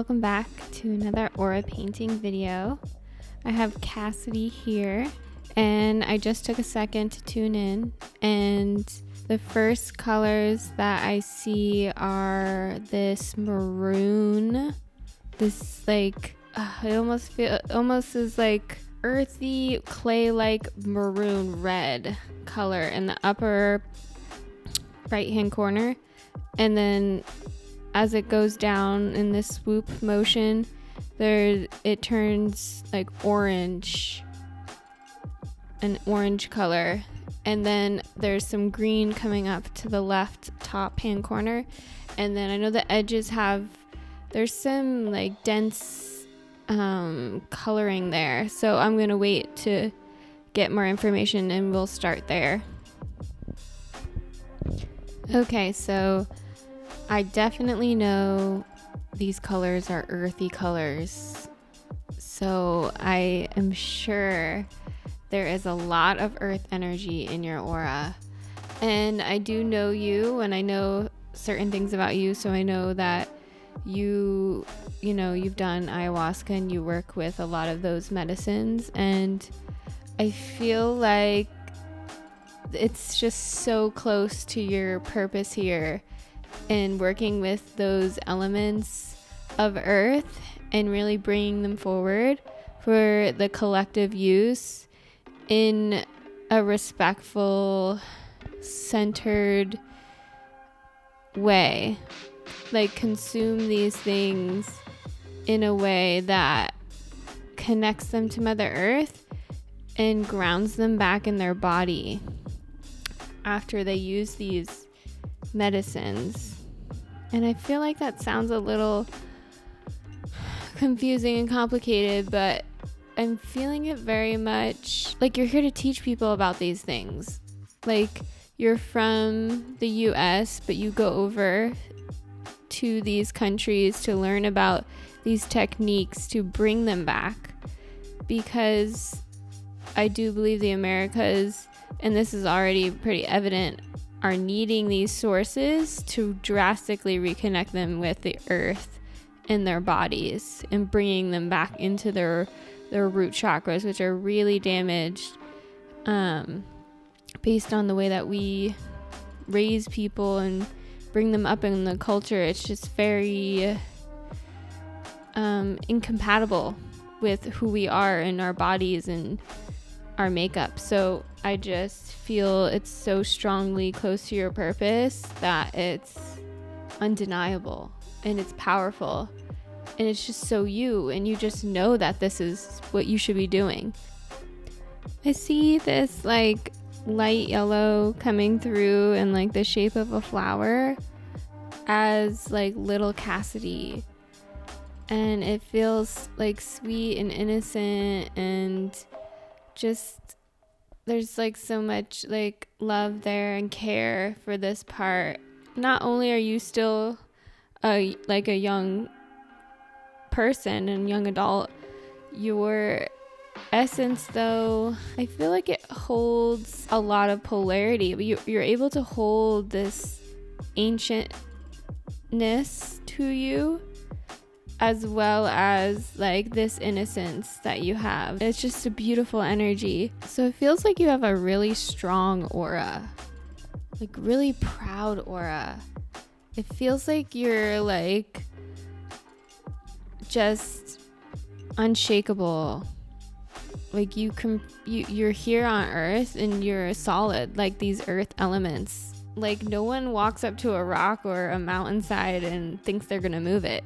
welcome back to another aura painting video. I have Cassidy here, and I just took a second to tune in, and the first colors that I see are this maroon, this like it almost is like earthy clay-like maroon red color in the upper right hand corner, and then as it goes down in this swoop motion, it turns like orange, an orange color, and then there's some green coming up to the left top hand corner, and then I know the edges there's some like dense coloring there, so I'm gonna wait to get more information and we'll start there. Okay, so I definitely know these colors are earthy colors, so I am sure there is a lot of earth energy in your aura. And I do know you, and I know certain things about you, so I know that you've done ayahuasca and you work with a lot of those medicines, and I feel like it's just so close to your purpose here in working with those elements of earth and really bringing them forward for the collective use in a respectful, centered way. Like, consume these things in a way that connects them to Mother Earth and grounds them back in their body after they use these medicines. And I feel like that sounds a little confusing and complicated, but I'm feeling it very much like you're here to teach people about these things. Like, you're from the US, but you go over to these countries to learn about these techniques to bring them back, because I do believe the Americas, and this is already pretty evident, are needing these sources to drastically reconnect them with the earth in their bodies and bringing them back into their root chakras, which are really damaged based on the way that we raise people and bring them up in the culture. It's just very incompatible with who we are in our bodies and our makeup. So I just feel it's so strongly close to your purpose that it's undeniable and it's powerful, and it's just so you, and you just know that this is what you should be doing. I see this like light yellow coming through in like the shape of a flower as like little Cassidy, and it feels like sweet and innocent, and just there's like so much like love there and care for this part. Not only are you still a young person and young adult, your essence though, I feel like it holds a lot of polarity, but you're able to hold this ancientness to you, as well as like this innocence that you have. It's just a beautiful energy. So it feels like you have a really strong aura, like really proud aura. It feels like you're like just unshakable. Like you're here on earth and you're solid, like these earth elements. Like no one walks up to a rock or a mountainside and thinks they're gonna move it.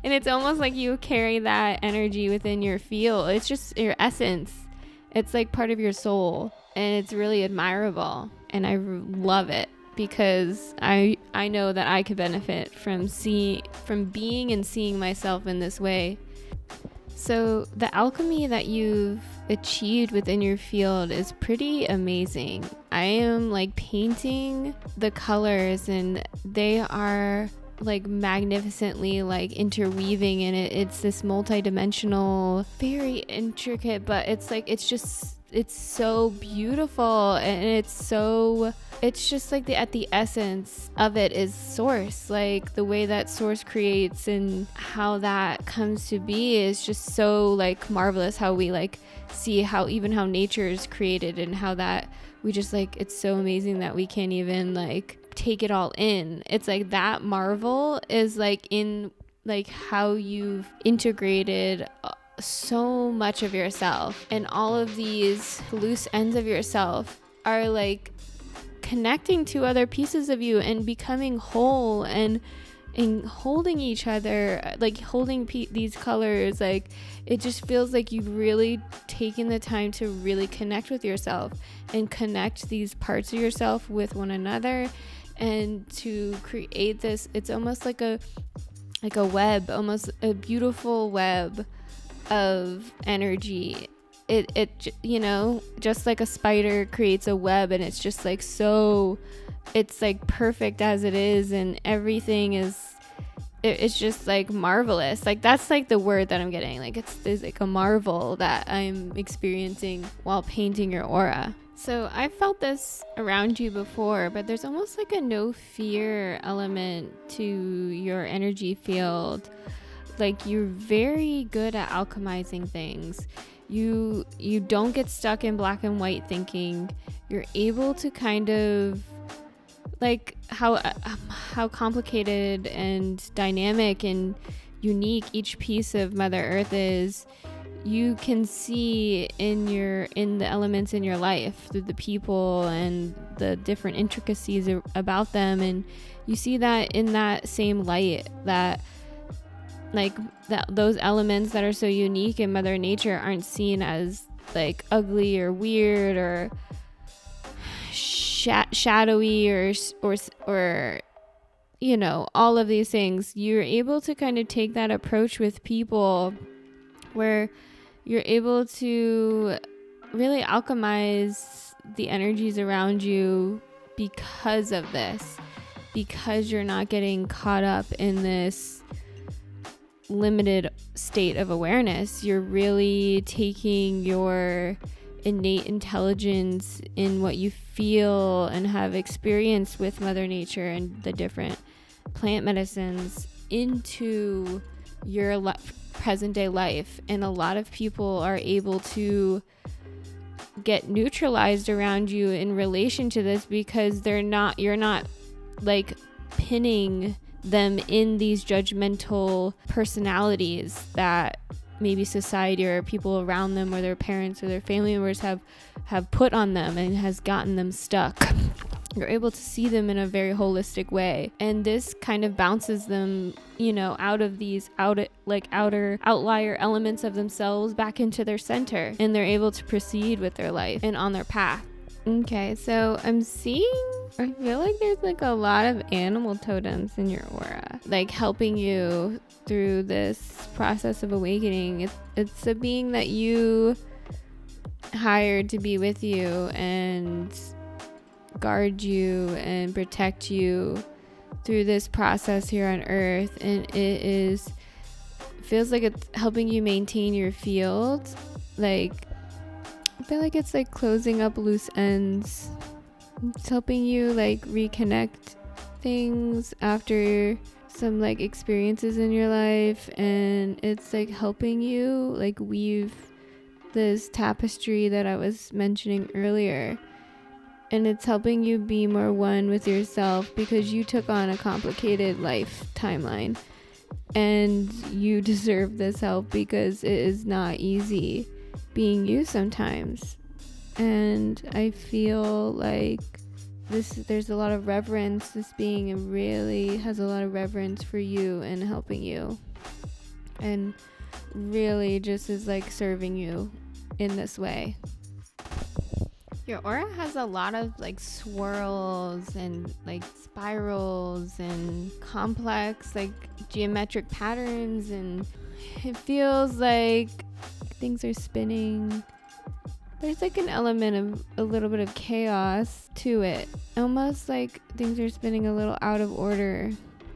And it's almost like you carry that energy within your field. It's just your essence. It's like part of your soul, and it's really admirable, and I love it, because I know that I could benefit from being and seeing myself in this way. So the alchemy that you've achieved within your field is pretty amazing. I am like painting the colors, and they are like magnificently like interweaving in it. It's this multi-dimensional, very intricate, but it's like it's just it's so beautiful, and it's just like at the essence of it is source. Like the way that source creates and how that comes to be is just so like marvelous, how we like see how nature is created, and how that we just like, it's so amazing that we can't even like take it all in. It's like that marvel is like in like how you've integrated so much of yourself, and all of these loose ends of yourself are like connecting to other pieces of you and becoming whole, and holding each other, like holding these colors. Like it just feels like you've really taken the time to really connect with yourself and connect these parts of yourself with one another, and to create this, it's almost like a web, almost a beautiful web of energy. It you know, just like a spider creates a web, and it's just like, so it's like perfect as it is, and everything is, it's just like marvelous. Like that's like the word that I'm getting, like there's like a marvel that I'm experiencing while painting your aura. So I felt this around you before, but there's almost like a no fear element to your energy field. Like you're very good at alchemizing things. You don't get stuck in black and white thinking. You're able to kind of like how complicated and dynamic and unique each piece of Mother Earth is. You can see in the elements in your life, through the people and the different intricacies about them, and you see that in that same light, that like that those elements that are so unique in Mother Nature aren't seen as like ugly or weird or shadowy or you know, all of these things. You're able to kind of take that approach with people where you're able to really alchemize the energies around you because of this, because you're not getting caught up in this limited state of awareness. You're really taking your innate intelligence in what you feel and have experienced with Mother Nature and the different plant medicines into your present day life. And a lot of people are able to get neutralized around you in relation to this, because you're not like pinning them in these judgmental personalities that maybe society or people around them or their parents or their family members have put on them and has gotten them stuck. You're able to see them in a very holistic way, and this kind of bounces them, you know, out of these outer outlier elements of themselves back into their center, and they're able to proceed with their life and on their path. Okay, so I feel like there's like a lot of animal totems in your aura, like helping you through this process of awakening. It's a being that you hired to be with you and guard you and protect you through this process here on Earth, and feels like it's helping you maintain your field. Like I feel like it's like closing up loose ends. It's helping you like reconnect things after some like experiences in your life, and it's like helping you like weave this tapestry that I was mentioning earlier. And it's helping you be more one with yourself, because you took on a complicated life timeline and you deserve this help, because it is not easy being you sometimes. And I feel like there's a lot of reverence. This being really has a lot of reverence for you and helping you, and really just is like serving you in this way. Your aura has a lot of like swirls and like spirals and complex like geometric patterns, and it feels like things are spinning. There's like an element of a little bit of chaos to it, almost like things are spinning a little out of order,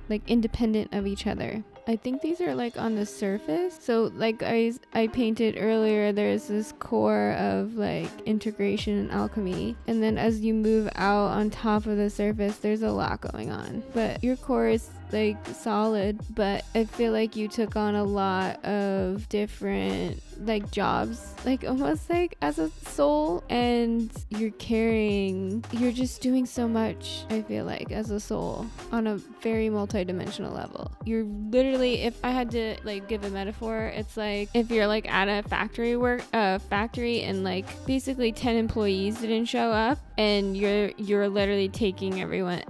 like independent of each other. I think these are like on the surface. So like I painted earlier, there's this core of like integration and alchemy. And then as you move out on top of the surface, there's a lot going on. But your core is like solid, but I feel like you took on a lot of different like jobs, like almost like as a soul, and you're just doing so much, I feel like, as a soul on a very multidimensional level. You're literally, if I had to like give a metaphor, it's like if you're like at a factory and like basically 10 employees didn't show up, and you're literally taking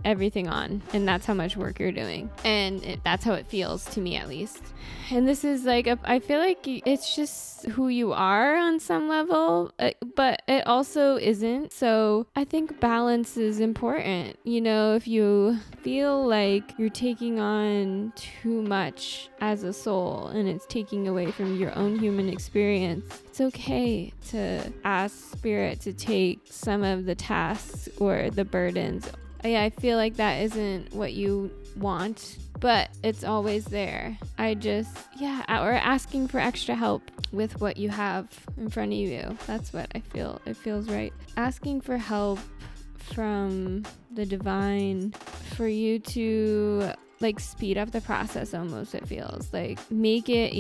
everything on, and that's how much work you're doing, and that's how it feels to me, at least. And this is like I feel like it's just who you are on some level, but it also isn't. So I think balance is important. You know, if you feel like you're taking on too much as a soul and it's taking away from your own human experience, it's okay to ask spirit to take some of the tasks or the burdens. Yeah, I feel like that isn't what you want, but it's always there. Or asking for extra help with what you have in front of you. That's what I feel. It feels right. Asking for help from the divine for you to like speed up the process almost, it feels. Like make it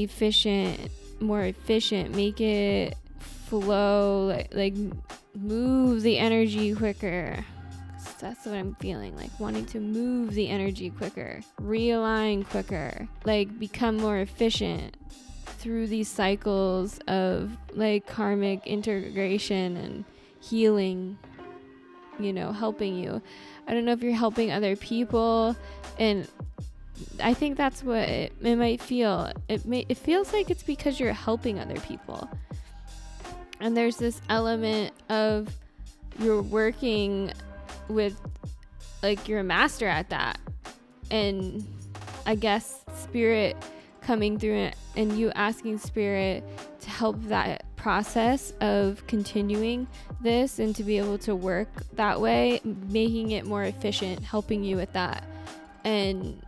more efficient, make it flow, like move the energy quicker. That's what I'm feeling, like wanting to move the energy quicker, realign quicker, like become more efficient through these cycles of like karmic integration and healing, you know, helping you. I don't know if you're helping other people, and I think that's what it might feel. It feels like it's because you're helping other people, and there's this element of you're working with, like, you're a master at that, and I guess spirit coming through it and you asking spirit to help that process of continuing this and to be able to work that way, making it more efficient, helping you with that, and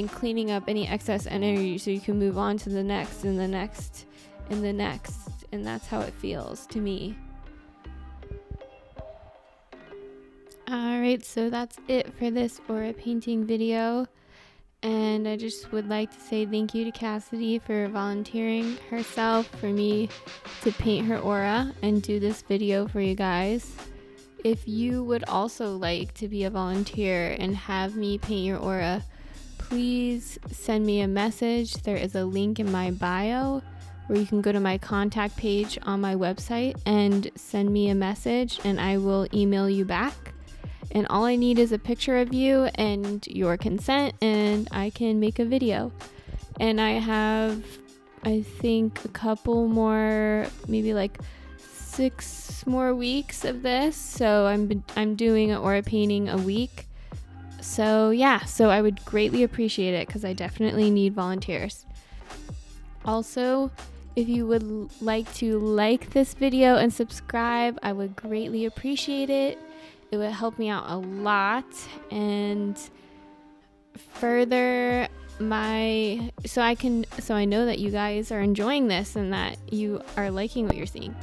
cleaning up any excess energy so you can move on to the next and the next and the next. And that's how it feels to me. Alright, so that's it for this aura painting video, and I just would like to say thank you to Cassidy for volunteering herself for me to paint her aura and do this video for you guys. If you would also like to be a volunteer and have me paint your aura, please send me a message. There is a link in my bio where you can go to my contact page on my website and send me a message, and I will email you back. And all I need is a picture of you and your consent, and I can make a video. And I have, I think, a couple more, maybe like 6 more weeks of this. So I'm doing an aura painting a week. So yeah, so I would greatly appreciate it because I definitely need volunteers. Also, if you would like to like this video and subscribe, I would greatly appreciate it. It would help me out a lot and further so I know that you guys are enjoying this and that you are liking what you're seeing.